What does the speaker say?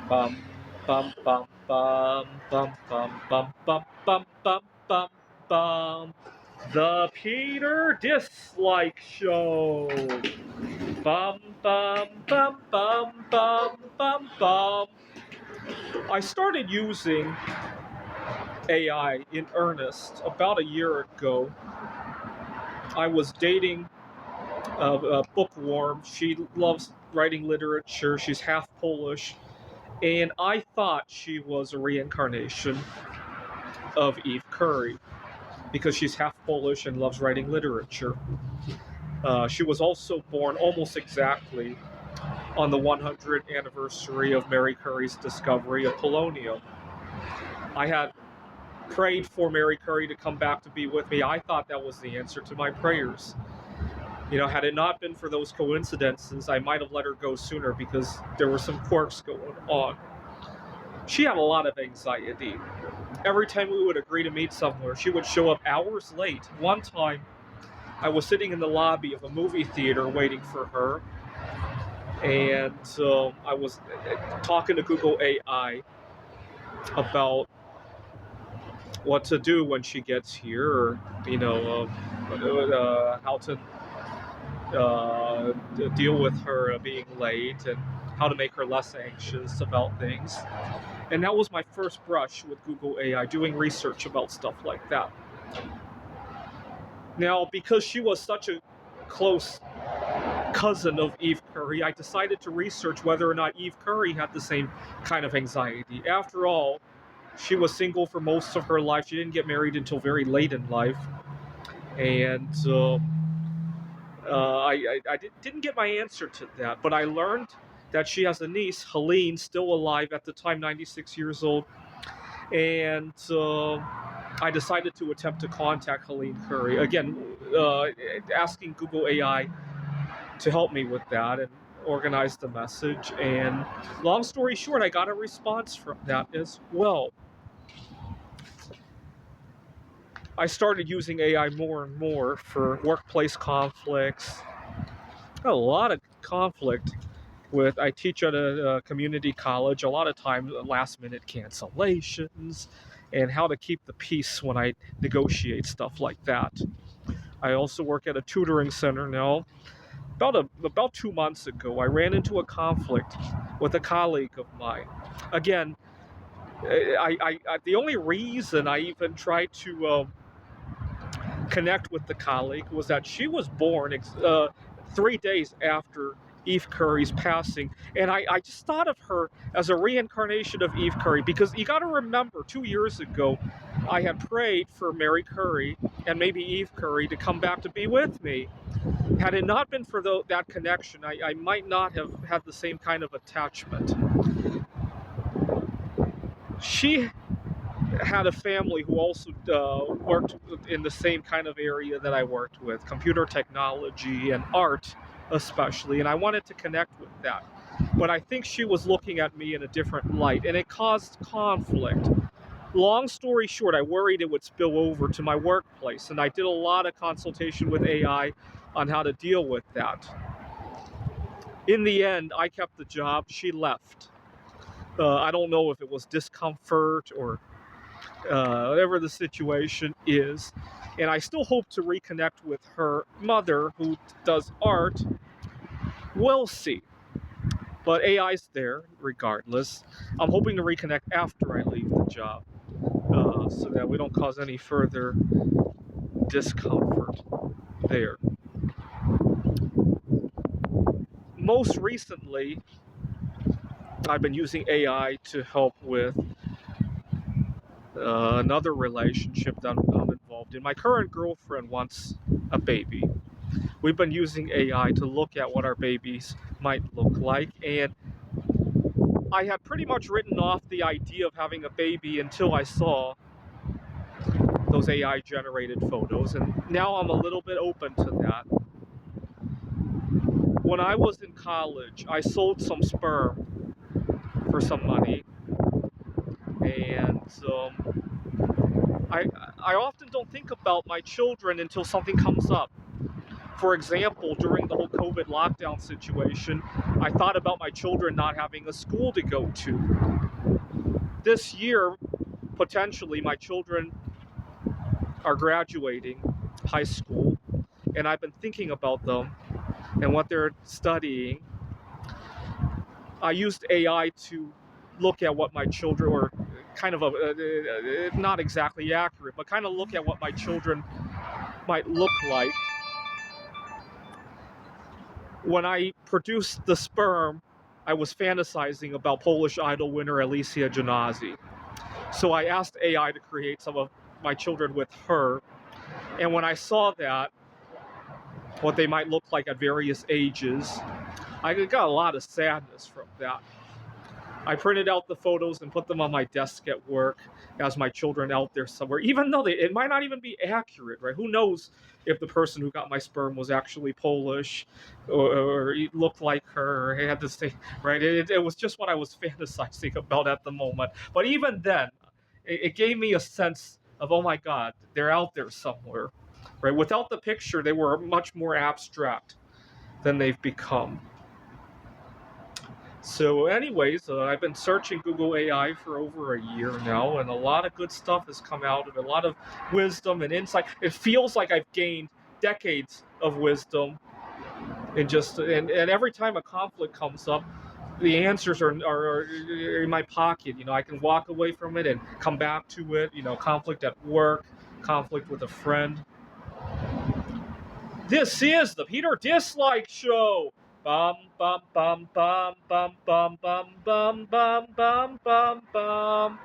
Bum, bum, bum, bum, bum, bum, bum, bum, bum, bum, bum, bum. The Peter Dislike Show. Bum, bum, bum, bum, bum, bum, bum. I started using AI in earnest about a year ago. I was dating a bookworm. She loves writing literature. She's half Polish. And I thought she was a reincarnation of Eve Curry because she's half Polish and loves writing literature. She was also born almost exactly on the 100th anniversary of Mary Curry's discovery of polonium. I had prayed for Mary Curry to come back to be with me. I thought that was the answer to my prayers. You know, had it not been for those coincidences, I might have let her go sooner because there were some quirks going on. She had a lot of anxiety. Every time we would agree to meet somewhere, she would show up hours late. One time, I was sitting in the lobby of a movie theater waiting for her, and I was talking to Google AI about what to do when she gets here, or how to deal with her being late, and how to make her less anxious about things. And that was my first brush with Google AI, doing research about stuff like that. Now, because she was such a close cousin of Eve Curry, I decided to research whether or not Eve Curry had the same kind of anxiety. After all, she was single for most of her life. She didn't get married until very late in life. And didn't get my answer to that, but I learned that she has a niece, Helene, still alive at the time, 96 years old. And I decided to attempt to contact Helene Curry. Again, asking Google AI to help me with that and organize the message. And long story short, I got a response from that as well. I started using AI more and more for workplace conflicts. A lot of conflict with, I teach at a community college, a lot of times last minute cancellations and how to keep the peace when I negotiate stuff like that. I also work at a tutoring center now. About 2 months ago, I ran into a conflict with a colleague of mine. Again, the only reason I even tried to connect with the colleague was that she was born 3 days after Eve Curry's passing. And I just thought of her as a reincarnation of Eve Curry, because you got to remember, 2 years ago, I had prayed for Mary Curry and maybe Eve Curry to come back to be with me. Had it not been for that connection, I might not have had the same kind of attachment. She had a family who also worked in the same kind of area that I worked with, computer technology and art especially, and I wanted to connect with that. But I think she was looking at me in a different light, and it caused conflict. Long story short, I worried it would spill over to my workplace, and I did a lot of consultation with AI on how to deal with that. In the end, I kept the job, she left. I don't know if it was discomfort or whatever the situation is. And I still hope to reconnect with her mother, who does art. We'll see. But AI's there regardless. I'm hoping to reconnect after I leave the job, so that we don't cause any further discomfort there. Most recently, I've been using AI to help with another relationship that I'm involved in. My current girlfriend wants a baby. We've been using AI to look at what our babies might look like, and I had pretty much written off the idea of having a baby until I saw those AI generated photos, and now I'm a little bit open to that. When I was in college, I sold some sperm for some money, and I often don't think about my children until something comes up. For example, during the whole COVID lockdown situation, I thought about my children not having a school to go to. This year, potentially, my children are graduating high school, and I've been thinking about them and what they're studying. I used AI to look at what my children, or kind of not exactly accurate, but kind of look at what my children might look like. When I produced the sperm, I was fantasizing about Polish Idol winner Alicia Janazzi. So I asked AI to create some of my children with her. And when I saw that, what they might look like at various ages, I got a lot of sadness from that. I printed out the photos and put them on my desk at work as my children out there somewhere, even though it might not even be accurate, right? Who knows if the person who got my sperm was actually Polish or looked like her or had the same, right? It was just what I was fantasizing about at the moment. But even then, it gave me a sense of, oh my God, they're out there somewhere, right? Without the picture, they were much more abstract than they've become. So anyways, I've been searching Google AI for over a year now, and a lot of good stuff has come out of it, a lot of wisdom and insight. It feels like I've gained decades of wisdom, and every time a conflict comes up, the answers are in my pocket. You know, I can walk away from it and come back to it. You know, conflict at work, conflict with a friend. This is the Peter Dislike Show. Bum bum bum bum bum bum bum bum bum bum bum bum.